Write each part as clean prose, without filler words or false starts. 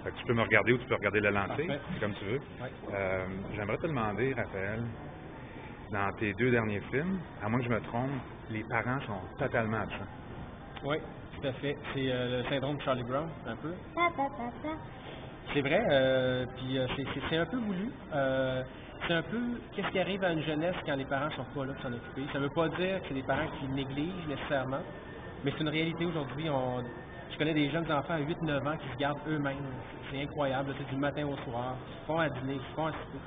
Fait que tu peux me regarder ou tu peux regarder le lancer, Parfait. c'est comme tu veux. Ouais. J'aimerais te demander, Raphaël, dans tes 2 derniers films, à moins que je me trompe, les parents sont totalement absents. Oui, tout à fait. C'est le syndrome de Charlie Brown, un peu. Papa. C'est vrai, puis c'est un peu voulu. C'est un peu qu'est-ce qui arrive à une jeunesse quand les parents sont pas là pour s'en occuper. Ça veut pas dire que c'est des parents qui négligent nécessairement, mais c'est une réalité aujourd'hui. Je connais des jeunes enfants à 8-9 ans qui se gardent eux-mêmes. C'est incroyable, c'est du matin au soir. Ils se font à dîner, ils se font à souper.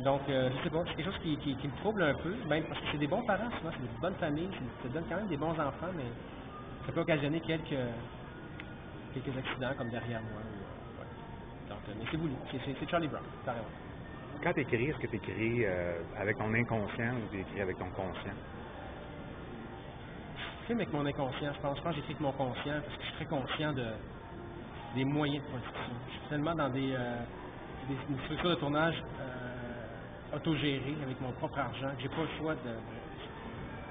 Donc, je sais pas, c'est quelque chose qui me trouble un peu, même parce que c'est des bons parents souvent, c'est des bonnes familles, ça donne quand même des bons enfants, mais ça peut occasionner quelques accidents comme derrière moi. Ouais. Donc, mais c'est voulu, c'est Charlie Brown, carrément. Quand tu écris, est-ce que tu écris avec ton inconscient ou tu écris avec ton conscient? Je filme avec mon inconscient, je pense que j'écris avec mon conscient parce que je suis très conscient des moyens de production. Je suis tellement dans une structure de tournage autogérée avec mon propre argent que j'ai pas le choix de...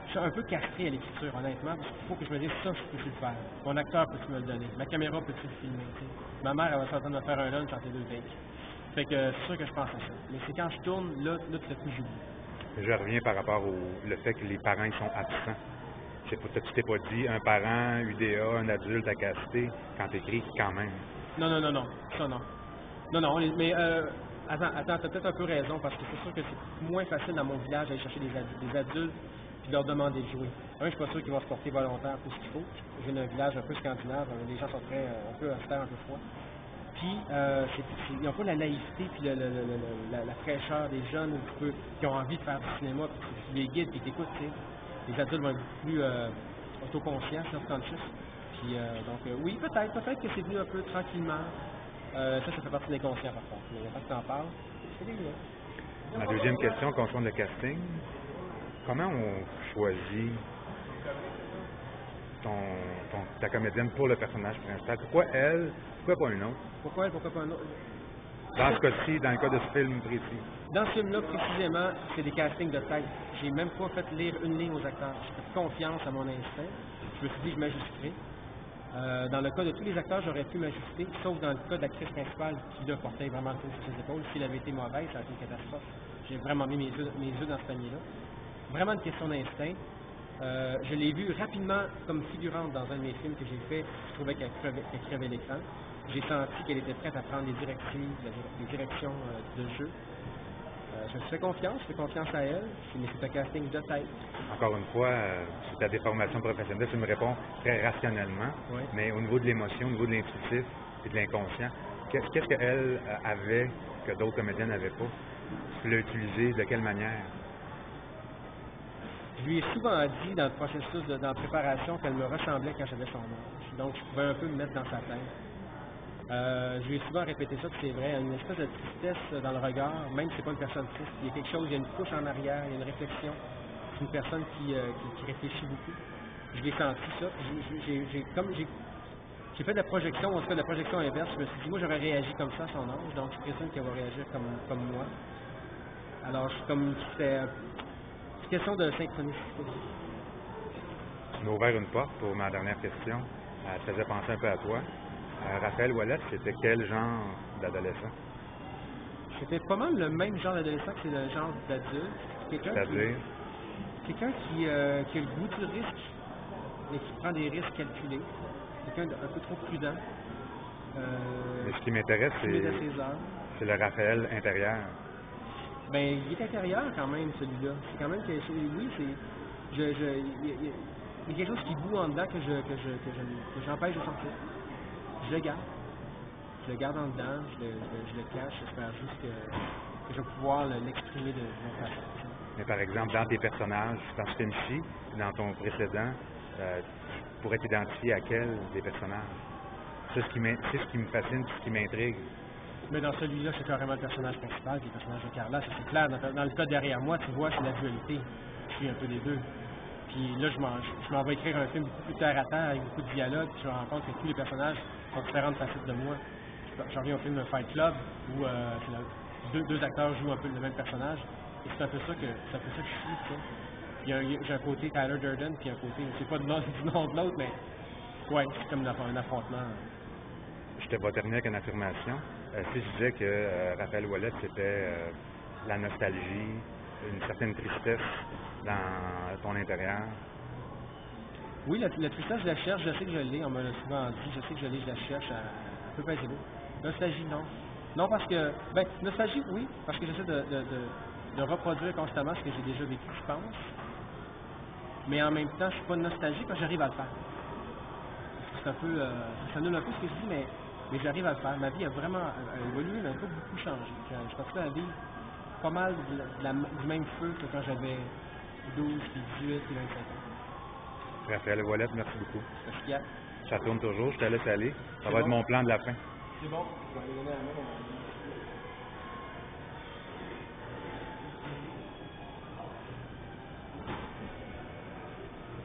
Je suis un peu castré à l'écriture, honnêtement, parce qu'il faut que je me dise ça, je peux le faire. Mon acteur peut-tu me le donner? Ma caméra peut-tu le filmer? T'sais? Ma mère, elle va s'entendre me faire un lunch entre les 2 takes. Fait que c'est sûr que je pense à ça. Mais c'est quand je tourne, là tout à coup, j'oublie. Je reviens par rapport au le fait que les parents ils sont absents. Tu t'es pas dit un parent, UDA, un adulte à caster quand tu écris quand même. Non, ça non. Non, mais attends, t'as peut-être un peu raison, parce que c'est sûr que c'est moins facile dans mon village d'aller chercher des adultes puis leur demander de jouer. Je suis pas sûr qu'ils vont se porter volontaire tout ce qu'il faut. Je viens d'un village un peu scandinave, les gens sont très un peu austères, un peu froids. Puis, ils n'ont pas la naïveté puis la fraîcheur des jeunes qui ont envie de faire du cinéma, puis tu les guides puis t'écoutes, tu sais. Les adultes vont être beaucoup plus autoconscients, self-conscious. Puis, oui, peut-être que c'est venu un peu tranquillement. Ça fait partie des conscients, par contre. Mais il n'y a pas que t'en parles. C'est des gars. Ma deuxième question concerne le casting. Comment on choisit ta comédienne pour le personnage principal? Pourquoi elle? Pourquoi pas une autre? Pourquoi elle? Pourquoi pas un autre? Dans ce cas-ci, dans le cas de ce film précis. Dans ce film-là, précisément, c'est des castings de tête. J'ai même pas fait lire une ligne aux acteurs. J'ai fait confiance à mon instinct. Je me suis dit, je m'ajusterai. Dans le cas de tous les acteurs, j'aurais pu m'ajuster, sauf dans le cas de l'actrice principale qui, là, portait vraiment tout sur ses épaules. S'il avait été mauvais, ça aurait été une catastrophe. J'ai vraiment mis mes yeux dans ce panier-là. Vraiment une question d'instinct. Je l'ai vue rapidement comme figurante dans un de mes films que j'ai fait. Je trouvais qu'elle crevait l'écran. J'ai senti qu'elle était prête à prendre les directives, les directions de jeu. Je me fais confiance à elle, mais c'est un casting de tête. Encore une fois, c'est ta déformation professionnelle, tu me réponds très rationnellement, Oui. mais au niveau de l'émotion, au niveau de l'intuitif et de l'inconscient, qu'est-ce qu'elle avait que d'autres comédiennes n'avaient pas? Tu l'as utilisé de quelle manière? Je lui ai souvent dit dans le processus dans la préparation qu'elle me ressemblait quand j'avais son âge. Donc je pouvais un peu me mettre dans sa tête. Je lui ai souvent répété ça, que c'est vrai, une espèce de tristesse dans le regard, même si c'est pas une personne triste. Il y a quelque chose, il y a une couche en arrière, il y a une réflexion. C'est une personne qui réfléchit beaucoup. Je l'ai senti ça. J'ai fait de la projection, en tout cas de la projection inverse. Je me suis dit, moi j'aurais réagi comme ça à son âge, donc je présume qu'elle va réagir comme moi. Alors c'était une question de synchronicité. Tu m'as ouvert une porte pour ma dernière question. Elle te faisait penser un peu à toi. Raphaël Ouellet, c'était quel genre d'adolescent? C'était pas mal le même genre d'adolescent que c'est le genre d'adulte. C'est-à-dire? Quelqu'un qui a le goût du risque, mais qui prend des risques calculés. Quelqu'un d'un peu trop prudent. Mais ce qui m'intéresse, c'est le Raphaël intérieur. Ben, il est intérieur quand même, celui-là. C'est quand même que, oui, il y a quelque chose qui boue en dedans que j'empêche de sortir. Je le garde. Je le garde en dedans, je le cache, j'espère juste que je vais pouvoir l'exprimer de mon façon. Mais par exemple, dans tes personnages, dans ce film-ci, dans ton précédent, tu pourrais t'identifier à quel des personnages? C'est ce qui me fascine, c'est ce qui m'intrigue. Mais dans celui-là, c'est carrément le personnage principal, qui est le personnage de Carla, ça c'est clair. Dans le cas derrière moi, tu vois, c'est la dualité. Je suis un peu des deux. Puis là, je m'en vais écrire un film beaucoup plus terre à terre, avec beaucoup de dialogue, puis je me rends compte que tous les personnages sont différentes facettes de moi. Je reviens au film Fight Club, où deux acteurs jouent un peu le même personnage, et c'est un peu ça que je suis, tu sais. J'ai un côté Tyler Durden, puis un côté, je sais pas du nom de l'autre, mais ouais, c'est comme un affrontement. je vais terminer avec une affirmation. Si je disais que Raphaël Ouellette, c'était la nostalgie, une certaine tristesse dans ton intérieur. Oui, la tristesse, je la cherche, je sais que je l'ai, on me l'a souvent dit, je sais que je l'ai, je la cherche, elle peut pas être beau. Nostalgie, non. Non, parce que, nostalgie, oui, parce que j'essaie de reproduire constamment ce que j'ai déjà vécu, je pense. Mais en même temps, je suis pas nostalgique quand j'arrive à le faire. C'est un peu, ça annule un peu ce que je dis, mais j'arrive à le faire. Ma vie a vraiment évolué, mais elle n'a pas beaucoup changé. Je continue à vivre pas mal du même feu que quand j'avais 12, puis 18, puis 25 ans. Raphaël Ouellette, merci beaucoup. Merci. Ça tourne toujours, je te laisse aller. Ça va bon. être mon plan de la fin. C'est bon, je vais aller donner la main.